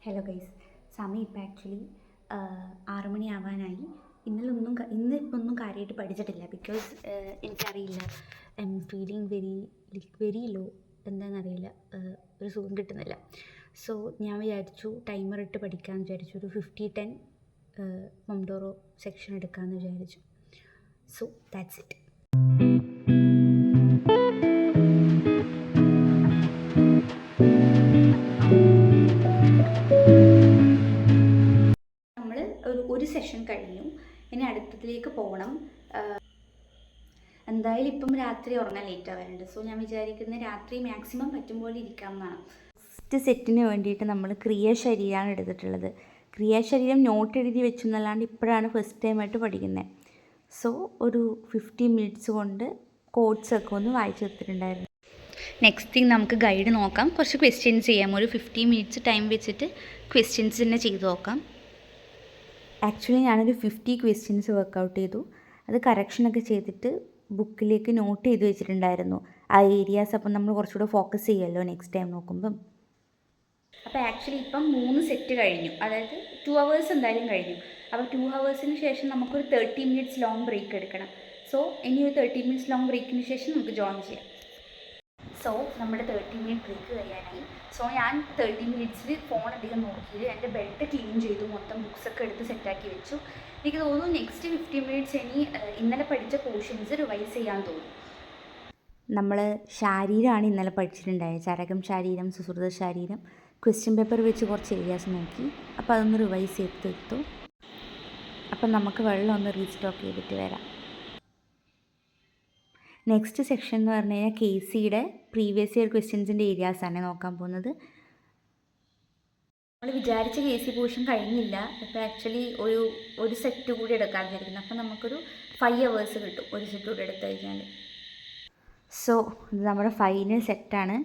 Hello guys, സമയം ഇപ്പം actually 6 മണിയാവാനായി. ഇന്നിപ്പോൾ ഒന്നും കാര്യമായിട്ട് പഠിച്ചിട്ടില്ല. ബിക്കോസ് എനിക്കറിയില്ല, I'm feeling very low. എന്താണെന്നറിയില്ല, ഒരു സുഖം കിട്ടുന്നില്ല. സോ ഞാൻ വിചാരിച്ചു ടൈമർ ഇട്ട് പഠിക്കാമെന്ന് വിചാരിച്ചു. ഒരു 50-10 മൊംഡോറോ സെക്ഷൻ എടുക്കാമെന്ന് വിചാരിച്ചു. So that's it. ഒരു സെഷൻ കഴിഞ്ഞു, ഇനി അടുത്തതിലേക്ക് പോകണം. എന്തായാലും ഇപ്പം രാത്രി ഉറങ്ങാൻ ലേറ്റ് ആവാറുണ്ട്. സോ ഞാൻ വിചാരിക്കുന്നത് രാത്രി മാക്സിമം പറ്റും പോലെ ഇരിക്കാമെന്നാണ്. ഫസ്റ്റ് സെറ്റിന് വേണ്ടിയിട്ട് നമ്മൾ ക്രിയാശരീരമാണ് എടുത്തിട്ടുള്ളത്. ക്രിയാശരീരം നോട്ട് എഴുതി വെച്ചു എന്നല്ലാണ്ട് ഇപ്പോഴാണ് ഫസ്റ്റ് ടൈമായിട്ട് പഠിക്കുന്നത്. സോ ഒരു 50 മിനിറ്റ്സ് കൊണ്ട് കോഡ്സൊക്കെ ഒന്ന് വായിച്ചു എടുത്തിട്ടുണ്ടായിരുന്നു. നെക്സ്റ്റ് തിങ് നമുക്ക് ഗൈഡ് നോക്കാം, കുറച്ച് ക്വസ്റ്റ്യൻസ് ചെയ്യാം. ഒരു 50 മിനിറ്റ്സ് ടൈം വെച്ചിട്ട് ക്വസ്റ്റ്യൻസ് തന്നെ ചെയ്ത് നോക്കാം. ആക്ച്വലി ഞാനൊരു 50 ക്വസ്റ്റ്യൻസ് വർക്കൗട്ട് ചെയ്തു. അത് കറക്ഷനൊക്കെ ചെയ്തിട്ട് ബുക്കിലേക്ക് നോട്ട് ചെയ്ത് വെച്ചിട്ടുണ്ടായിരുന്നു ആ ഏരിയാസ്. അപ്പം നമ്മൾ കുറച്ചുകൂടെ ഫോക്കസ് ചെയ്യുമല്ലോ നെക്സ്റ്റ് ടൈം നോക്കുമ്പം. അപ്പോൾ ആക്ച്വലി ഇപ്പം 3 സെറ്റ് കഴിഞ്ഞു, അതായത് 2 hours എന്തായാലും കഴിഞ്ഞു. അപ്പോൾ 2 hours ശേഷം നമുക്കൊരു 30 മിനിറ്റ്സ് ലോങ് ബ്രേക്ക് എടുക്കണം. സോ ഇനി ഒരു 30 മിനിറ്റ്സ് ലോങ് ബ്രേക്കിന് ശേഷം നമുക്ക് ജോയിൻ ചെയ്യാം. സോ നമ്മുടെ 30 മിനിറ്റ് ബ്രേക്ക് കഴിയാനായി. സോ ഞാൻ 30 മിനിറ്റ്സിൽ ഫോൺ അധികം നോക്കിയിട്ട് എൻ്റെ ബെഡ് ക്ലീൻ ചെയ്തു, മൊത്തം ബുക്സൊക്കെ എടുത്ത് സെറ്റാക്കി വെച്ചു. എനിക്ക് തോന്നുന്നു നെക്സ്റ്റ് 50 മിനിറ്റ്സ് ഇനി ഇന്നലെ പഠിച്ച പോർഷൻസ് റിവൈസ് ചെയ്യാൻ തോന്നും. നമ്മൾ ശാരീരമാണ് ഇന്നലെ പഠിച്ചിട്ടുണ്ടായത്. ചരകം ശാരീരം, സുശ്രുത ശാരീരം. ക്വസ്റ്റ്യൻ പേപ്പർ വെച്ച് കുറച്ച് ഏരിയാസ് നോക്കി. അപ്പോൾ അതൊന്ന് റിവൈസ് ചെയ്തെടുത്തു. അപ്പം നമുക്ക് വെള്ളം ഒന്ന് റീസ്റ്റോക്ക് ചെയ്തിട്ട് വരാം. നെക്സ്റ്റ് സെക്ഷൻ എന്ന് പറഞ്ഞു കഴിഞ്ഞാൽ KCയുടെ പ്രീവിയസ് ഇയർ ക്വസ്റ്റ്യൻസിൻ്റെ ഏരിയാസാണ് നോക്കാൻ പോകുന്നത്. നമ്മൾ വിചാരിച്ച KC പോർഷൻ കഴിഞ്ഞില്ല. ഇപ്പോൾ ആക്ച്വലി ഒരു സെറ്റ് കൂടി എടുക്കാൻ വിചാരിക്കുന്നു. അപ്പോൾ നമുക്കൊരു 5 hours കിട്ടും ഒരു സെറ്റ് കൂടി എടുത്തു കഴിഞ്ഞാൽ. സോ ഇത് നമ്മുടെ ഫൈനൽ സെറ്റാണ്.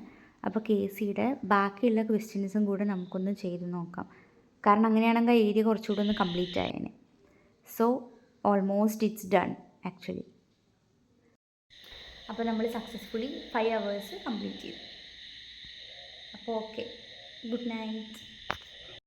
അപ്പോൾ KCയുടെ ബാക്കിയുള്ള ക്വസ്റ്റ്യൻസും കൂടെ നമുക്കൊന്ന് ചെയ്ത് നോക്കാം. കാരണം അങ്ങനെയാണെങ്കിൽ ആ ഏരിയ കുറച്ചുകൂടെ ഒന്ന് കംപ്ലീറ്റ് ആയേനെ. So almost it's done actually. അപ്പോൾ നമ്മൾ സക്സസ്ഫുള്ളി 5 hours കംപ്ലീറ്റ് ചെയ്തു. അപ്പോൾ ഓക്കെ, ഗുഡ് നൈറ്റ്.